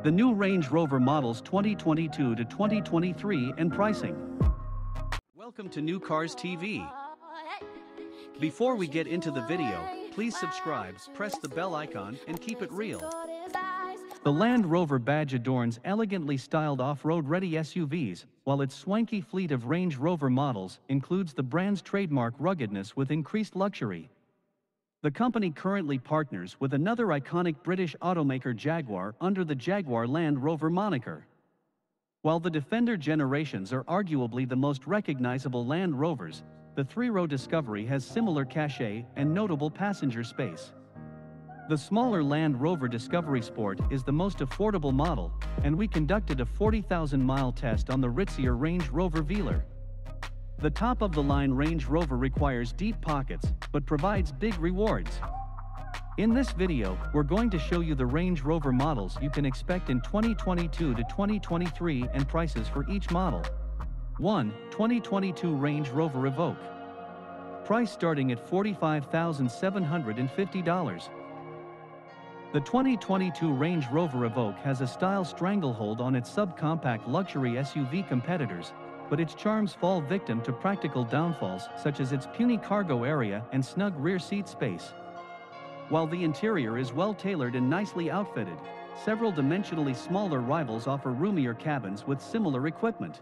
The new Range Rover models 2022 to 2023 and pricing. Welcome to New Cars TV. Before we get into the video, please subscribe, press the bell icon, and keep it real. The Land Rover badge adorns elegantly styled off-road ready SUVs, while its swanky fleet of Range Rover models includes the brand's trademark ruggedness with increased luxury. The company currently partners with another iconic British automaker Jaguar under the Jaguar Land Rover moniker. While the Defender generations are arguably the most recognizable Land Rovers, the three-row Discovery has similar cachet and notable passenger space. The smaller Land Rover Discovery Sport is the most affordable model, and we conducted a 40,000-mile test on the ritzier Range Rover Velar. The top-of-the-line Range Rover requires deep pockets, but provides big rewards. In this video, we're going to show you the Range Rover models you can expect in 2022 to 2023 and prices for each model. 1. 2022 Range Rover Evoque. Price starting at $45,750. The 2022 Range Rover Evoque has a style stranglehold on its subcompact luxury SUV competitors, but its charms fall victim to practical downfalls such as its puny cargo area and snug rear seat space. While the interior is well tailored and nicely outfitted, several dimensionally smaller rivals offer roomier cabins with similar equipment.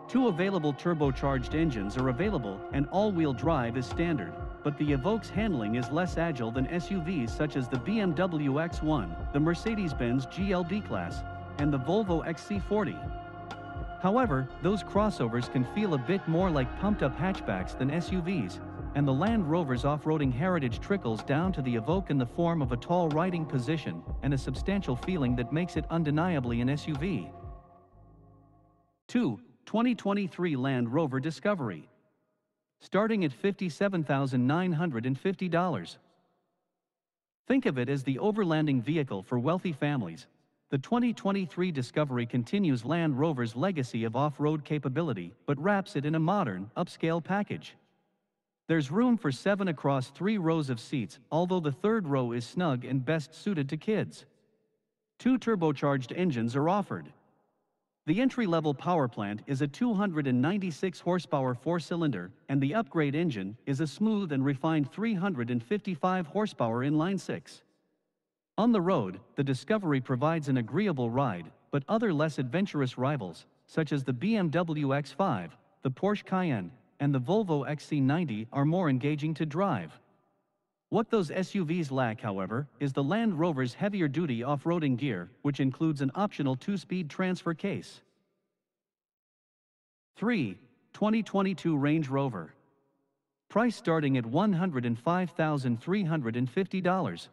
Two available turbocharged engines are available and all-wheel drive is standard, but the Evoque's handling is less agile than SUVs such as the BMW X1, the Mercedes-Benz GLB Class, and the Volvo XC40. However, those crossovers can feel a bit more like pumped-up hatchbacks than SUVs, and the Land Rover's off-roading heritage trickles down to the Evoque in the form of a tall riding position and a substantial feeling that makes it undeniably an SUV. 2. 2023 Land Rover Discovery. Starting at $57,950. Think of it as the overlanding vehicle for wealthy families. The 2023 Discovery continues Land Rover's legacy of off-road capability, but wraps it in a modern, upscale package. There's room for 7 across 3 rows of seats, although the third row is snug and best suited to kids. 2 turbocharged engines are offered. The entry-level power plant is a 296 horsepower 4-cylinder, and the upgrade engine is a smooth and refined 355 horsepower inline-6. On the road, the Discovery provides an agreeable ride, but other less adventurous rivals, such as the BMW X5, the Porsche Cayenne, and the Volvo XC90 are more engaging to drive. What those SUVs lack, however, is the Land Rover's heavier-duty off-roading gear, which includes an optional 2-speed transfer case. 3. 2022 Range Rover. Price starting at $105,350.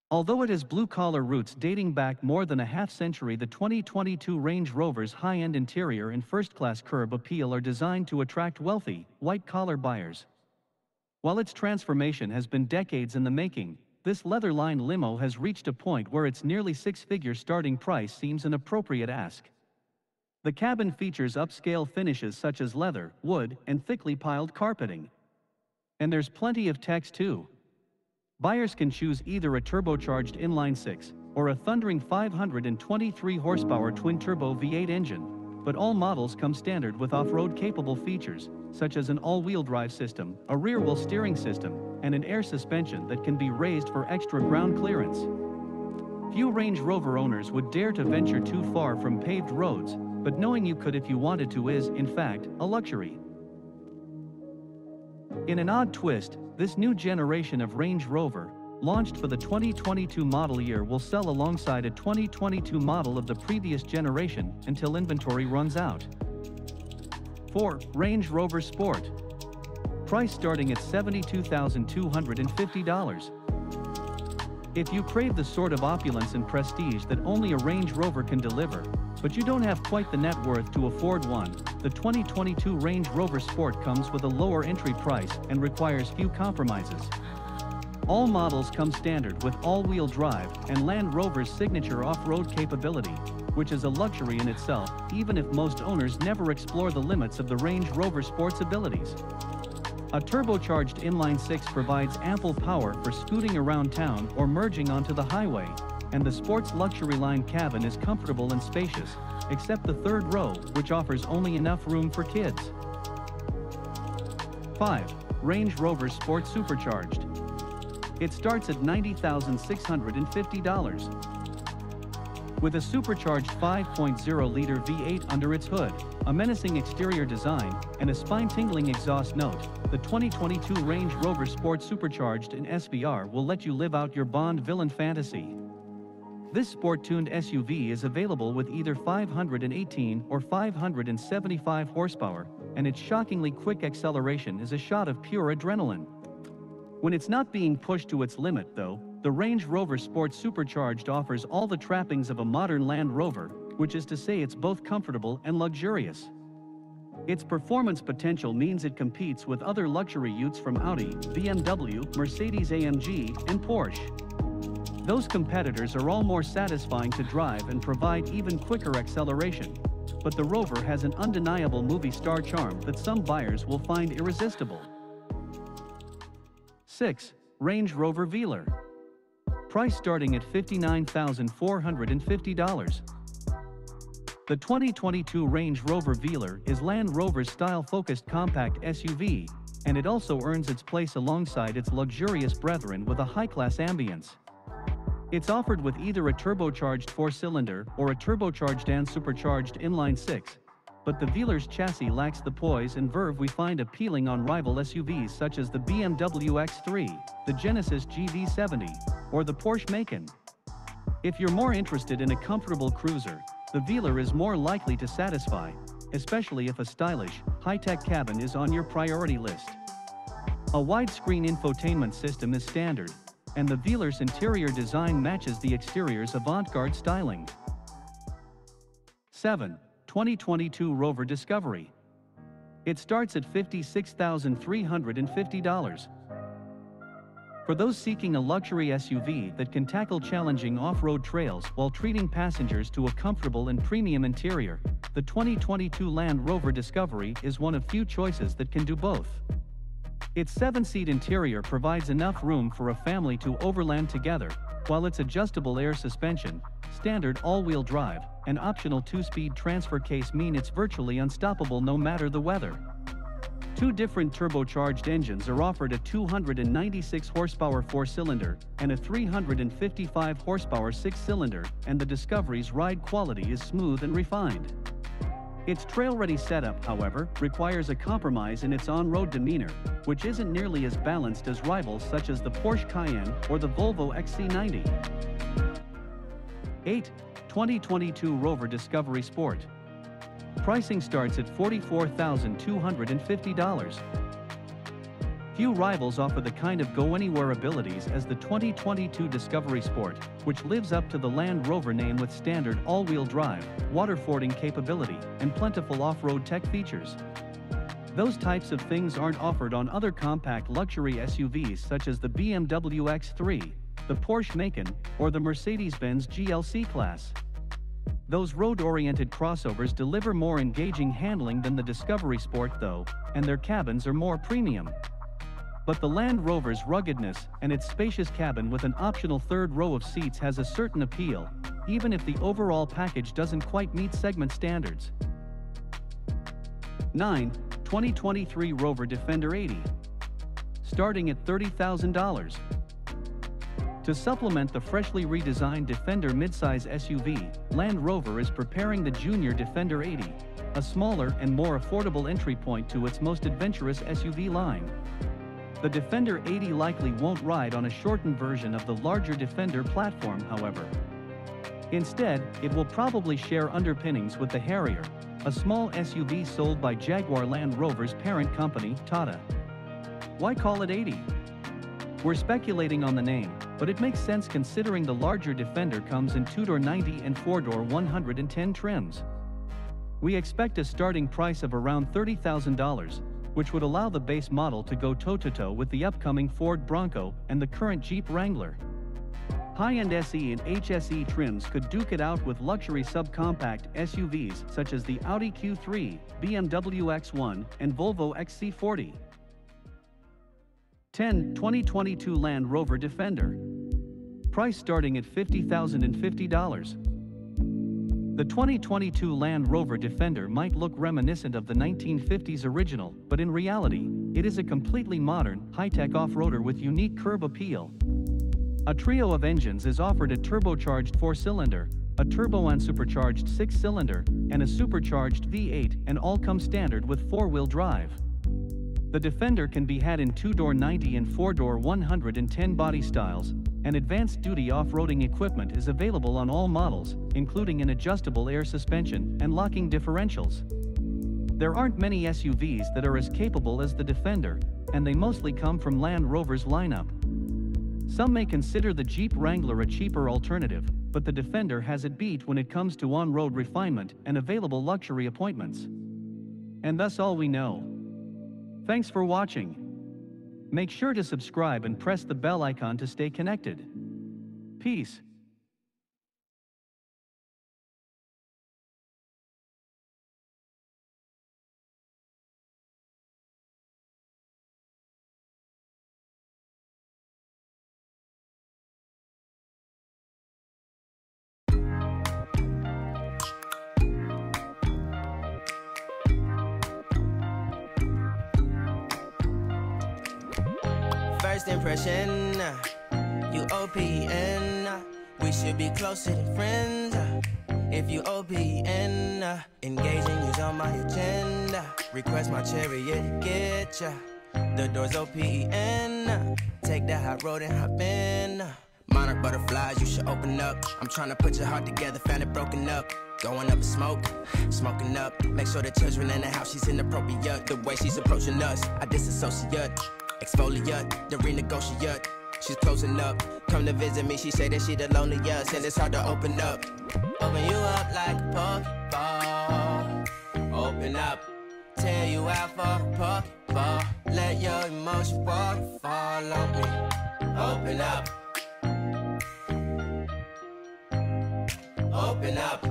Although it has blue-collar roots dating back more than a half-century, the 2022 Range Rover's high-end interior and first-class curb appeal are designed to attract wealthy, white-collar buyers. While its transformation has been decades in the making, this leather-lined limo has reached a point where its nearly 6-figure starting price seems an appropriate ask. The cabin features upscale finishes such as leather, wood, and thickly piled carpeting. And there's plenty of text too. Buyers can choose either a turbocharged inline-6 or a thundering 523 horsepower twin-turbo V8 engine, but all models come standard with off-road capable features, such as an all-wheel drive system, a rear-wheel steering system, and an air suspension that can be raised for extra ground clearance. Few Range Rover owners would dare to venture too far from paved roads, but knowing you could if you wanted to is, in fact, a luxury. In an odd twist, this new generation of Range Rover, launched for the 2022 model year, will sell alongside a 2022 model of the previous generation until inventory runs out. 4. Range Rover Sport. Price starting at $72,250. If you crave the sort of opulence and prestige that only a Range Rover can deliver, but you don't have quite the net worth to afford one, the 2022 Range Rover Sport comes with a lower entry price and requires few compromises. All models come standard with all-wheel drive and Land Rover's signature off-road capability, which is a luxury in itself, even if most owners never explore the limits of the Range Rover Sport's abilities. A turbocharged inline-6 provides ample power for scooting around town or merging onto the highway, and the sports luxury line cabin is comfortable and spacious, except the third row, which offers only enough room for kids. 5. Range Rover Sport Supercharged. It starts at $90,650. With a supercharged 5.0-liter V8 under its hood, a menacing exterior design, and a spine-tingling exhaust note, the 2022 Range Rover Sport Supercharged in SVR will let you live out your Bond villain fantasy. This sport-tuned SUV is available with either 518 or 575 horsepower, and its shockingly quick acceleration is a shot of pure adrenaline. When it's not being pushed to its limit, though, the Range Rover Sport Supercharged offers all the trappings of a modern Land Rover, which is to say it's both comfortable and luxurious. Its performance potential means it competes with other luxury utes from Audi, BMW, Mercedes-AMG, and Porsche. Those competitors are all more satisfying to drive and provide even quicker acceleration, but the Rover has an undeniable movie star charm that some buyers will find irresistible. 6. Range Rover Velar. Price starting at $59,450. The 2022 Range Rover Velar is Land Rover's style-focused compact SUV, and it also earns its place alongside its luxurious brethren with a high-class ambience. It's offered with either a turbocharged 4-cylinder or a turbocharged and supercharged inline-6, but the Velar's chassis lacks the poise and verve we find appealing on rival SUVs such as the BMW X3, the Genesis GV70, or the Porsche Macan. If you're more interested in a comfortable cruiser, the Velar is more likely to satisfy, especially if a stylish, high-tech cabin is on your priority list. A widescreen infotainment system is standard, and the Velar's interior design matches the exterior's avant-garde styling. 7. 2022 Rover Discovery. It starts at $56,350. For those seeking a luxury SUV that can tackle challenging off-road trails while treating passengers to a comfortable and premium interior, the 2022 Land Rover Discovery is one of few choices that can do both. Its 7-seat interior provides enough room for a family to overland together, while its adjustable air suspension, standard all-wheel drive, and optional 2-speed transfer case mean it's virtually unstoppable no matter the weather. Two different turbocharged engines are offered, a 296 horsepower 4-cylinder and a 355 horsepower 6-cylinder, and the Discovery's ride quality is smooth and refined. Its trail-ready setup, however, requires a compromise in its on-road demeanor, which isn't nearly as balanced as rivals such as the Porsche Cayenne or the Volvo XC90. 8. 2022 Rover Discovery Sport. Pricing starts at $44,250. Few rivals offer the kind of go-anywhere abilities as the 2022 Discovery Sport, which lives up to the Land Rover name with standard all-wheel drive, water-fording capability, and plentiful off-road tech features. Those types of things aren't offered on other compact luxury SUVs such as the BMW X3, the Porsche Macan, or the Mercedes-Benz GLC class. Those road-oriented crossovers deliver more engaging handling than the Discovery Sport though, and their cabins are more premium. But the Land Rover's ruggedness and its spacious cabin with an optional third row of seats has a certain appeal, even if the overall package doesn't quite meet segment standards. 9. 2023 Rover Defender 80. Starting at $30,000. To supplement the freshly redesigned Defender midsize SUV, Land Rover is preparing the Junior Defender 80, a smaller and more affordable entry point to its most adventurous SUV line. The Defender 80 likely won't ride on a shortened version of the larger Defender platform, however. Instead, it will probably share underpinnings with the Harrier, a small SUV sold by Jaguar Land Rover's parent company, Tata. Why call it 80? We're speculating on the name, but it makes sense considering the larger Defender comes in 2-door 90 and 4-door 110 trims. We expect a starting price of around $30,000, which would allow the base model to go toe-to-toe with the upcoming Ford Bronco and the current Jeep Wrangler. High-end SE and HSE trims could duke it out with luxury subcompact SUVs such as the Audi Q3, BMW X1, and Volvo XC40. 10. 2022 Land Rover Defender. price starting at $50,050. The 2022 Land Rover Defender might look reminiscent of the 1950s original, but in reality, it is a completely modern, high-tech off-roader with unique curb appeal. A trio of engines is offered: a turbocharged 4-cylinder, a turbo-unsupercharged 6-cylinder, and a supercharged V8, and all come standard with 4-wheel drive. The Defender can be had in 2-door 90 and 4-door 110 body styles, and advanced duty off-roading equipment is available on all models, including an adjustable air suspension and locking differentials. There aren't many SUVs that are as capable as the Defender, and they mostly come from Land Rover's lineup. Some may consider the Jeep Wrangler a cheaper alternative, but the Defender has it beat when it comes to on-road refinement and available luxury appointments. And that's all we know. Thanks for watching. Make sure to subscribe and press the bell icon to stay connected. Peace. First impression, you OPN. We should be closer than friends. If you OPN, engaging you's on my agenda. Request my chariot to get ya. The door's OPN. Take that hot road and hop in. Monarch butterflies, you should open up. I'm trying to put your heart together, found it broken up. Going up in smoke, smoking up. Make sure the children in the house, she's inappropriate. The way she's approaching us, I disassociate. Exfoliate, the renegotiate. She's closing up. Come to visit me, she say that she the loneliest, and it's hard to open up. Open you up like a Pokeball. Open up, tear you out for a Pokeball. Let your emotion waterfall on me. Open up. Open up.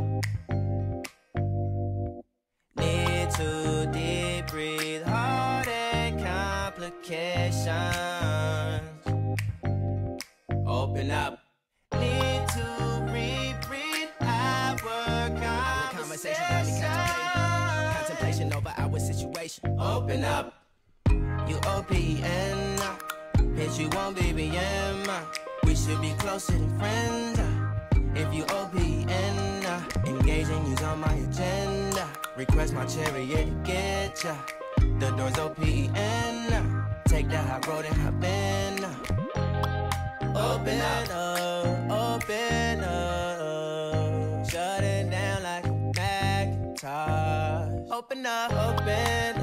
Need to deep breathe, heartache, complications. Open up. Need to reread our conversation. Got me contemplation over our situation. Open up. You OPN. Bitch, you won't BBM. We should be closer than friends. If you OPN, engaging you's on my agenda. Request my chariot to get ya. The door's OPN. Take that hot road and hop in. Open up, open up. Shut it down like a Macintosh. Open up, open.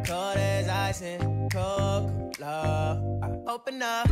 Cold as ice and Coca-Cola. Open up.